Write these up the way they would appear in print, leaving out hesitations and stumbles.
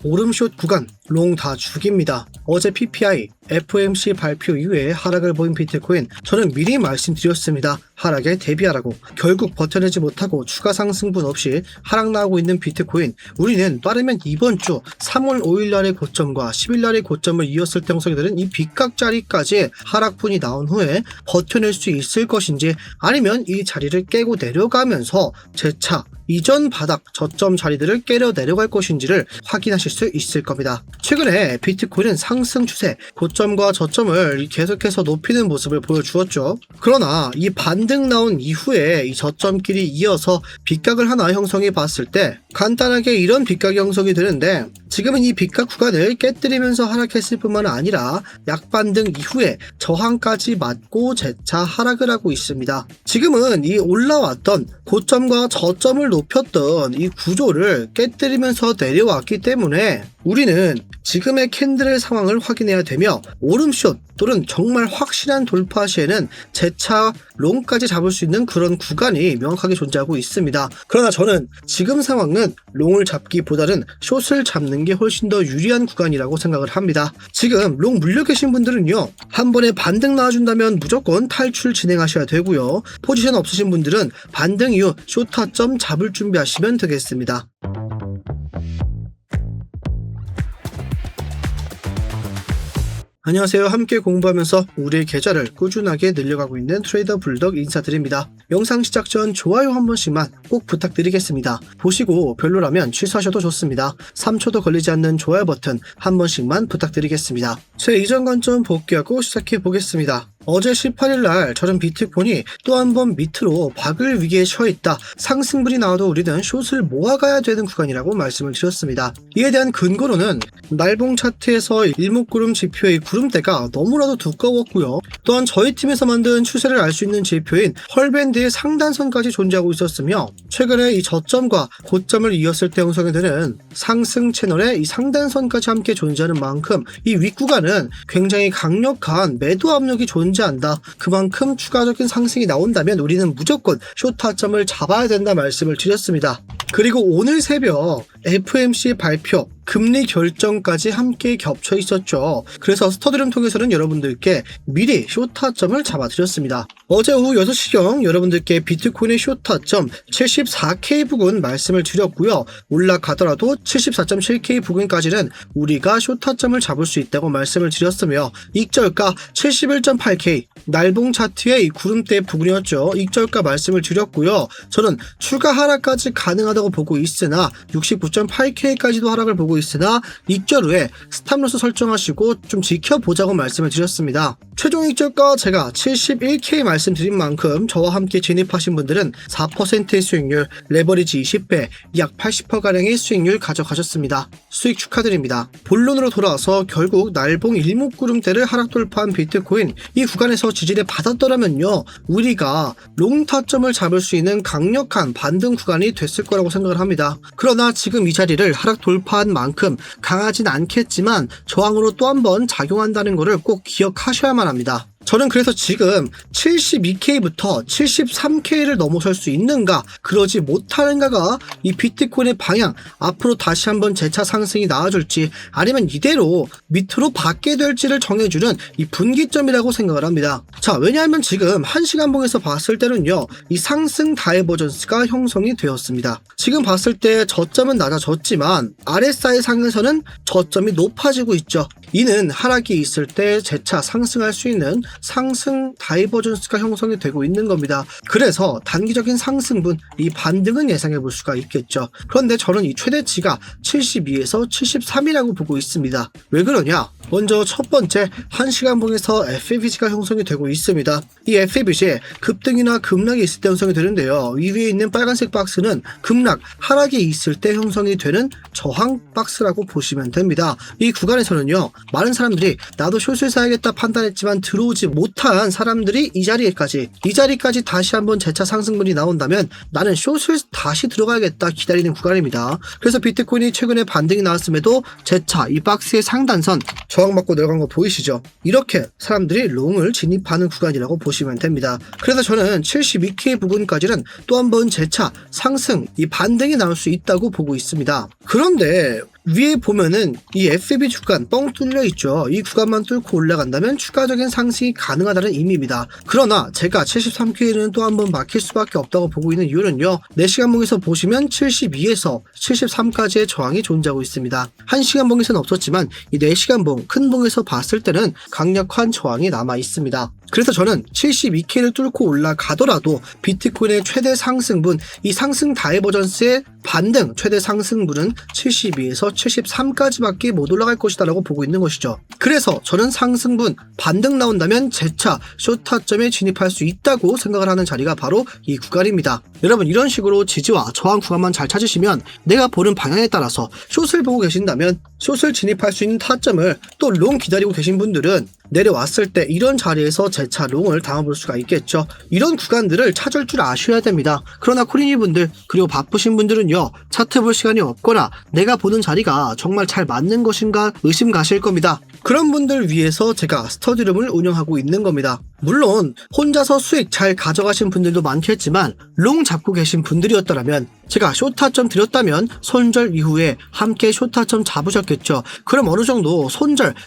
오름숏 구간 롱 다 죽입니다. 어제 PPI, FOMC 발표 이후에 하락을 보인 비트코인, 저는 미리 말씀드렸습니다. 하락에 대비하라고. 결국 버텨내지 못하고 추가 상승분 없이 하락 나오고 있는 비트코인, 우리는 빠르면 이번 주 3월 5일 날의 고점과 10일 날의 고점을 이었을 때 형성이 되는 이 빗각자리까지 하락분이 나온 후에 버텨낼 수 있을 것인지, 아니면 이 자리를 깨고 내려가면서 재차 이전 바닥 저점 자리들을 깨려 내려갈 것인지를 확인하실 수 있을 겁니다. 최근에 비트코인은 상승 추세, 고점과 저점을 계속해서 높이는 모습을 보여주었죠. 그러나 이 반등 나온 이후에 이 저점끼리 이어서 빗각을 하나 형성해 봤을 때 간단하게 이런 빗각이 형성이 되는데, 지금은 이 빗각 구간을 깨뜨리면서 하락했을 뿐만 아니라 약반등 이후에 저항까지 맞고 재차 하락을 하고 있습니다. 지금은 이 올라왔던 고점과 저점을 높였던 이 구조를 깨뜨리면서 내려왔기 때문에 우리는 지금의 캔들의 상황을 확인해야 되며, 오름숏 또는 정말 확실한 돌파 시에는 재차 롱까지 잡을 수 있는 그런 구간이 명확하게 존재하고 있습니다. 그러나 저는 지금 상황은 롱을 잡기보다는 숏을 잡는 게 훨씬 더 유리한 구간이라고 생각을 합니다. 지금 롱 물려 계신 분들은요, 한 번에 반등 나와준다면 무조건 탈출 진행하셔야 되고요, 포지션 없으신 분들은 반등 이후 숏 타점 잡을 준비하시면 되겠습니다. 안녕하세요. 함께 공부하면서 우리의 계좌를 꾸준하게 늘려가고 있는 트레이더 불덕 인사드립니다. 영상 시작 전 좋아요 한 번씩만 꼭 부탁드리겠습니다. 보시고 별로라면 취소하셔도 좋습니다. 3초도 걸리지 않는 좋아요 버튼 한 번씩만 부탁드리겠습니다. 제 이전 관점 복귀하고 시작해 보겠습니다. 어제 18일날 저는 비트코인이 또 한 번 밑으로 박을 위기에 처해있다, 상승분이 나와도 우리는 숏을 모아가야 되는 구간이라고 말씀을 드렸습니다. 이에 대한 근거로는 날봉 차트에서 일목구름 지표의 구름대가 너무나도 두꺼웠고요, 또한 저희 팀에서 만든 추세를 알 수 있는 지표인 헐밴드의 상단선까지 존재하고 있었으며, 최근에 이 저점과 고점을 이었을 때 형성이 되는 상승 채널의 이 상단선까지 함께 존재하는 만큼 이 윗구간은 굉장히 강력한 매도 압력이 존재한다, 그만큼 추가적인 상승이 나온다면 우리는 무조건 숏 타점을 잡아야 된다 말씀을 드렸습니다. 그리고 오늘 새벽 FOMC 발표, 금리 결정까지 함께 겹쳐 있었죠. 그래서 스터디룸 통해서는 여러분들께 미리 숏 타점을 잡아드렸습니다. 어제 오후 6시경 여러분들께 비트코인의 숏 타점 74K 부근 말씀을 드렸고요, 올라가더라도 74.7K 부근까지는 우리가 숏 타점을 잡을 수 있다고 말씀을 드렸으며, 익절가 71.8K, 날봉 차트의 이 구름대 부분이었죠. 익절가 말씀을 드렸고요, 저는 추가 하락까지 가능하다고 보고 있으나 69.8K까지도 하락을 보고 있으나 익절 후에 스탑로스 설정하시고 좀 지켜보자고 말씀을 드렸습니다. 최종 익절가 제가 71K 말씀드린 만큼 저와 함께 진입하신 분들은 4%의 수익률, 레버리지 20배, 약 80%가량의 수익률 가져가셨습니다. 수익 축하드립니다. 본론으로 돌아와서 결국 날봉 일목구름대를 하락 돌파한 비트코인, 이 구간에서 지지를 받았더라면요, 우리가 롱 타점을 잡을 수 있는 강력한 반등 구간이 됐을 거라고 생각을 합니다. 그러나 지금 이 자리를 하락 돌파한 만큼 강하진 않겠지만 저항으로 또 한 번 작용한다는 것을 꼭 기억하셔야만 합니다. 저는 그래서 지금 72K부터 73K를 넘어설 수 있는가, 그러지 못하는가가 이 비트코인의 방향, 앞으로 다시 한번 재차 상승이 나와줄지 아니면 이대로 밑으로 받게 될지를 정해주는 이 분기점이라고 생각을 합니다. 자, 왜냐하면 지금 1시간봉에서 봤을 때는요, 이 상승 다이버전스가 형성이 되었습니다. 지금 봤을 때 저점은 낮아졌지만 RSI 상에서는 저점이 높아지고 있죠. 이는 하락이 있을 때 재차 상승할 수 있는 상승 다이버전스가 형성이 되고 있는 겁니다. 그래서 단기적인 상승분, 이 반등은 예상해 볼 수가 있겠죠. 그런데 저는 이 최대치가 72에서 73이라고 보고 있습니다. 왜 그러냐? 먼저 첫 번째, 1시간봉에서 FABC가 형성이 되고 있습니다. 이 FABC에 급등이나 급락이 있을 때 형성이 되는데요, 이 위에 있는 빨간색 박스는 급락, 하락이 있을 때 형성이 되는 저항 박스라고 보시면 됩니다. 이 구간에서는요, 많은 사람들이 나도 숏을 사야겠다 판단했지만 들어오지 못한 사람들이 이 자리까지 다시 한번 재차 상승분이 나온다면 나는 숏을 다시 들어가야겠다 기다리는 구간입니다. 그래서 비트코인이 최근에 반등이 나왔음에도 재차 이 박스의 상단선 저항받고 내려간 거 보이시죠? 이렇게 사람들이 롱을 진입하는 구간이라고 보시면 됩니다. 그래서 저는 72K 부근까지는 또 한 번 재차 상승, 이 반등이 나올 수 있다고 보고 있습니다. 그런데 위에 보면은 이 FB 구간 뻥 뚫려 있죠. 이 구간만 뚫고 올라간다면 추가적인 상승이 가능하다는 의미입니다. 그러나 제가 73K는 또 한 번 막힐 수밖에 없다고 보고 있는 이유는요. 4시간봉에서 보시면 72에서 73까지의 저항이 존재하고 있습니다. 1시간봉에서는 없었지만 이 4시간봉 큰 봉에서 봤을 때는 강력한 저항이 남아 있습니다. 그래서 저는 72K를 뚫고 올라가더라도 비트코인의 최대 상승분, 이 상승 다이버전스의 반등 최대 상승분은 72에서 73까지밖에 못 올라갈 것이다 라고 보고 있는 것이죠. 그래서 저는 상승분 반등 나온다면 재차 숏타점에 진입할 수 있다고 생각을 하는 자리가 바로 이 구간입니다. 여러분, 이런 식으로 지지와 저항 구간만 잘 찾으시면 내가 보는 방향에 따라서 숏을 보고 계신다면 숏을 진입할 수 있는 타점을 또 롱 기다리고 계신 분들은 내려왔을 때 이런 자리에서 재차 롱을 담아볼 수가 있겠죠. 이런 구간들을 찾을 줄 아셔야 됩니다. 그러나 코리니 분들 그리고 바쁘신 분들은요, 차트 볼 시간이 없거나 내가 보는 자리가 정말 잘 맞는 것인가 의심 가실 겁니다. 그런 분들 위해서 제가 스터디룸을 운영하고 있는 겁니다. 물론 혼자서 수익 잘 가져가신 분들도 많겠지만 롱 잡고 계신 분들이었더라면 제가 숏타점 드렸다면 손절 이후에 함께 숏타점 잡으셨겠죠. 그럼 어느 정도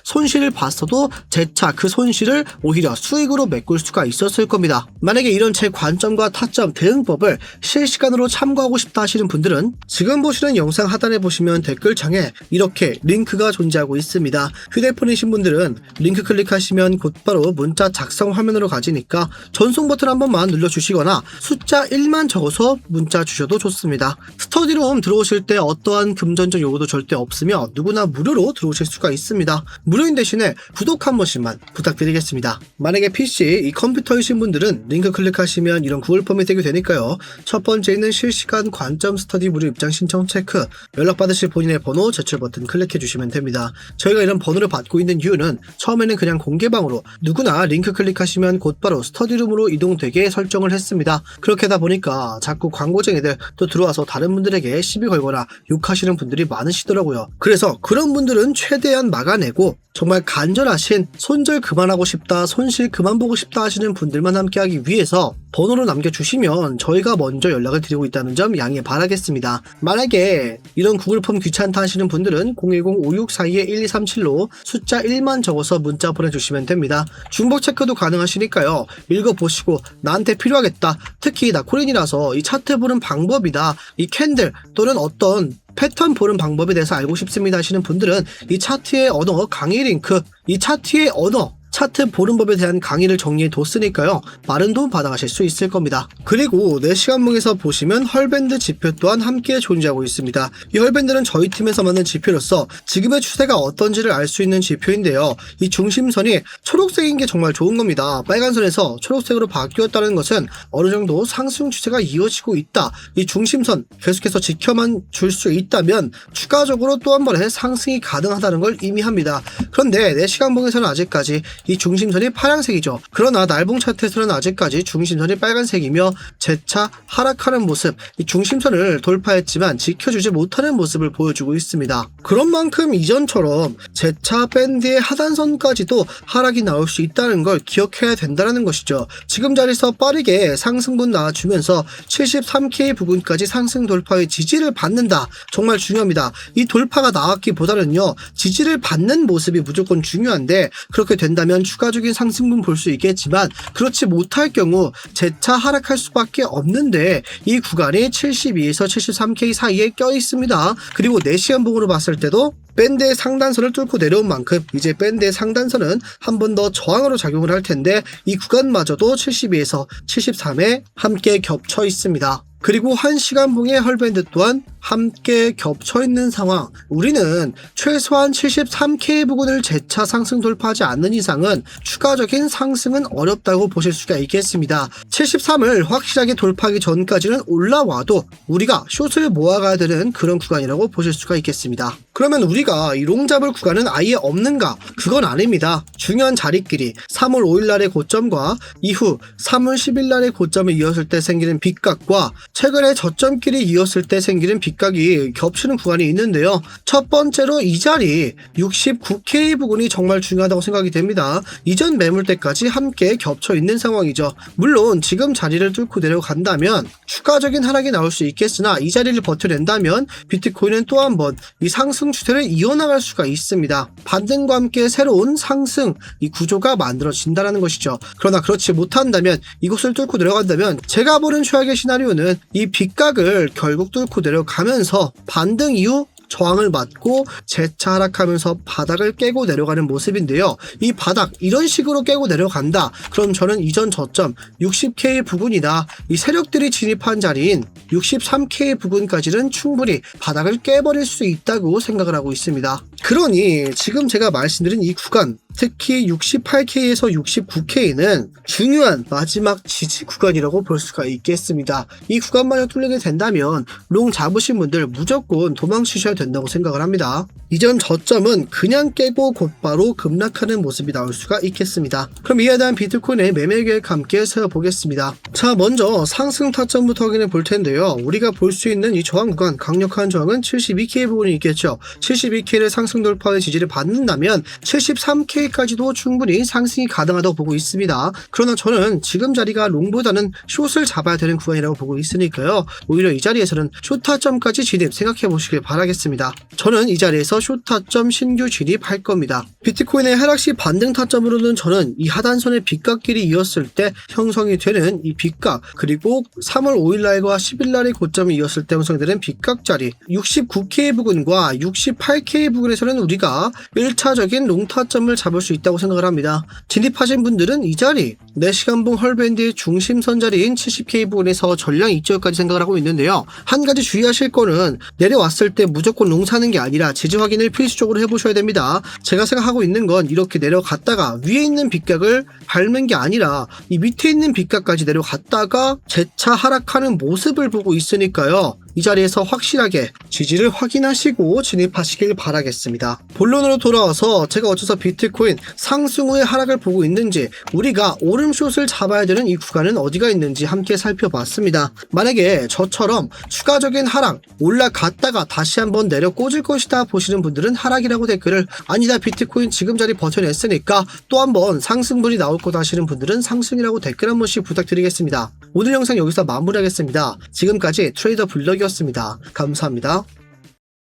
손실을 봤어도 재차 그 손실을 오히려 수익으로 메꿀 수가 있었을 겁니다. 만약에 이런 제 관점과 타점 대응법을 실시간으로 참고하고 싶다 하시는 분들은 지금 보시는 영상 하단에 보시면 댓글창에 이렇게 링크가 존재하고 있습니다. 휴대폰이신 분들은 링크 클릭하시면 곧바로 문자 작성 화면으로 가지니까 전송 버튼 한 번만 눌러주시거나 숫자 1만 적어서 문자 주셔도 좋습니다. 스터디룸 들어오실 때 어떠한 금전적 요구도 절대 없으며 누구나 무료로 들어오실 수가 있습니다. 무료인 대신에 구독 한 번씩만 부탁드리겠습니다. 만약에 PC, 이 컴퓨터이신 분들은 링크 클릭하시면 이런 구글 폼이 되게 되니까요. 첫 번째는 실시간 관점 스터디 무료 입장 신청 체크, 연락받으실 본인의 번호 제출 버튼 클릭해 주시면 됩니다. 저희가 이런 번호를 받고 있는 이유는 처음에는 그냥 공개방으로 누구나 링크 클릭하시면 곧바로 스터디룸으로 이동되게 설정을 했습니다. 그렇게 하다 보니까 자꾸 광고쟁이들 또 들어와서 다른 분들에게 시비 걸거나 욕하시는 분들이 많으시더라고요. 그래서 그런 분들은 최대한 막아내고 정말 간절하신 손절 그만하고 싶다, 손실 그만 보고 싶다 하시는 분들만 함께하기 위해서 번호로 남겨주시면 저희가 먼저 연락을 드리고 있다는 점 양해 바라겠습니다. 만약에 이런 구글 폼 귀찮다 하시는 분들은 010-5642-1237로 숫자 1만 적어서 문자 보내주시면 됩니다. 중복 체크도 가능하시니까요. 읽어보시고 나한테 필요하겠다, 특히 나 코린이라서 이 차트 보는 방법이다, 이 캔들 또는 어떤 패턴 보는 방법에 대해서 알고 싶습니다 하시는 분들은 이 차트의 언어 강의 링크, 이 차트의 언어 차트 보는 법에 대한 강의를 정리해 뒀으니까요. 많은 도움 받아가실 수 있을 겁니다. 그리고 4시간봉에서 보시면 헐밴드 지표 또한 함께 존재하고 있습니다. 이 헐밴드는 저희 팀에서 만든 지표로서 지금의 추세가 어떤지를 알 수 있는 지표인데요. 이 중심선이 초록색인 게 정말 좋은 겁니다. 빨간선에서 초록색으로 바뀌었다는 것은 어느 정도 상승 추세가 이어지고 있다. 이 중심선 계속해서 지켜만 줄 수 있다면 추가적으로 또 한 번의 상승이 가능하다는 걸 의미합니다. 그런데 4시간봉에서는 아직까지 이 중심선이 파란색이죠. 그러나 날봉 차트에서는 아직까지 중심선이 빨간색이며 재차 하락하는 모습, 이 중심선을 돌파했지만 지켜주지 못하는 모습을 보여주고 있습니다. 그런 만큼 이전처럼 재차 밴드의 하단선까지도 하락이 나올 수 있다는 걸 기억해야 된다는 것이죠. 지금 자리에서 빠르게 상승분 나와주면서 73K 부근까지 상승 돌파의 지지를 받는다. 정말 중요합니다. 이 돌파가 나왔기보다는요, 지지를 받는 모습이 무조건 중요한데 그렇게 된다면 추가적인 상승분 볼 수 있겠지만 그렇지 못할 경우 재차 하락할 수밖에 없는데 이 구간이 72에서 73K 사이에 껴 있습니다. 그리고 4시간봉으로 봤을 때도 밴드의 상단선을 뚫고 내려온 만큼 이제 밴드의 상단선은 한 번 더 저항으로 작용을 할 텐데 이 구간마저도 72에서 73에 함께 겹쳐 있습니다. 그리고 1시간봉의 헐밴드 또한 함께 겹쳐있는 상황. 우리는 최소한 73K 부근을 재차 상승 돌파하지 않는 이상은 추가적인 상승은 어렵다고 보실 수가 있겠습니다. 73을 확실하게 돌파하기 전까지는 올라와도 우리가 숏을 모아가야 되는 그런 구간이라고 보실 수가 있겠습니다. 그러면 우리가 이 롱 잡을 구간은 아예 없는가? 그건 아닙니다. 중요한 자리끼리 3월 5일날의 고점과 이후 3월 10일날의 고점을 이었을 때 생기는 빗각과 최근에 저점끼리 이었을 때 생기는 빗각 빗각이 겹치는 구간이 있는데요. 첫 번째로 이 자리 69K 부근이 정말 중요하다고 생각이 됩니다. 이전 매물대까지 함께 겹쳐 있는 상황이죠. 물론 지금 자리를 뚫고 내려간다면 추가적인 하락이 나올 수 있겠으나 이 자리를 버텨낸다면 비트코인은 또 한 번 이 상승 추세를 이어나갈 수가 있습니다. 반등과 함께 새로운 상승 이 구조가 만들어진다는 것이죠. 그러나 그렇지 못한다면 이곳을 뚫고 내려간다면 제가 보는 최악의 시나리오는 이 빗각을 결국 뚫고 내려가면서 반등 이후 저항을 맞고 재차 하락하면서 바닥을 깨고 내려가는 모습인데요. 이 바닥 이런 식으로 깨고 내려간다. 그럼 저는 이전 저점 60K 부근이나 이 세력들이 진입한 자리인 63K 부근까지는 충분히 바닥을 깨버릴 수 있다고 생각을 하고 있습니다. 그러니 지금 제가 말씀드린 이 구간, 특히 68K에서 69K는 중요한 마지막 지지 구간이라고 볼 수가 있겠습니다. 이 구간만에 뚫리게 된다면 롱 잡으신 분들 무조건 도망치셔야 된다고 생각을 합니다. 이전 저점은 그냥 깨고 곧바로 급락하는 모습이 나올 수가 있겠습니다. 그럼 이에 대한 비트코인의 매매 계획 함께 세워보겠습니다. 자, 먼저 상승 타점부터 확인해 볼 텐데요. 우리가 볼 수 있는 이 저항 구간, 강력한 저항은 72K 부분이 있겠죠. 72K를 상승 돌파의 지지를 받는다면 73K까지도 충분히 상승이 가능하다고 보고 있습니다. 그러나 저는 지금 자리가 롱보다는 숏을 잡아야 되는 구간이라고 보고 있으니까요. 오히려 이 자리에서는 숏 타점까지 진입 생각해 보시길 바라겠습니다. 저는 이 자리에서 숏 타점 신규 진입할 겁니다. 비트코인의 하락시 반등 타점으로는 저는 이 하단선의 빗각길이 이었을 때 형성이 되는 이 빗각, 그리고 3월 5일날과 10일날의 고점이 이었을 때 형성되는 빗각 자리 69K 부근과 68K 부근에서는 우리가 1차적인 롱 타점을 잡을 수 있다고 생각을 합니다. 진입하신 분들은 이 자리 4시간봉 헐밴드의 중심선 자리인 70K 부근에서 전량 이쪽까지 생각을 하고 있는데요. 한 가지 주의하실 거는 내려왔을 때 무조건 롱 사는 게 아니라 지지 확인을 필수적으로 해보셔야 됩니다. 제가 생각하고 있는 건 이렇게 내려갔다가 위에 있는 빗각을 밟는 게 아니라 이 밑에 있는 빗각까지 내려갔다가 재차 하락하는 모습을 보고 있으니까요. 이 자리에서 확실하게 지지를 확인하시고 진입하시길 바라겠습니다. 본론으로 돌아와서 제가 어째서 비트코인 상승 후의 하락을 보고 있는지, 우리가 오름숏을 잡아야 되는 이 구간은 어디가 있는지 함께 살펴봤습니다. 만약에 저처럼 추가적인 하락, 올라갔다가 다시 한번 내려 꽂을 것이다 보시는 분들은 하락이라고 댓글을, 아니다 비트코인 지금 자리 버텨냈으니까 또 한번 상승분이 나올 거다 하시는 분들은 상승이라고 댓글 한 번씩 부탁드리겠습니다. 오늘 영상 여기서 마무리하겠습니다. 지금까지 트레이더 블럭이었습니다. 감사합니다.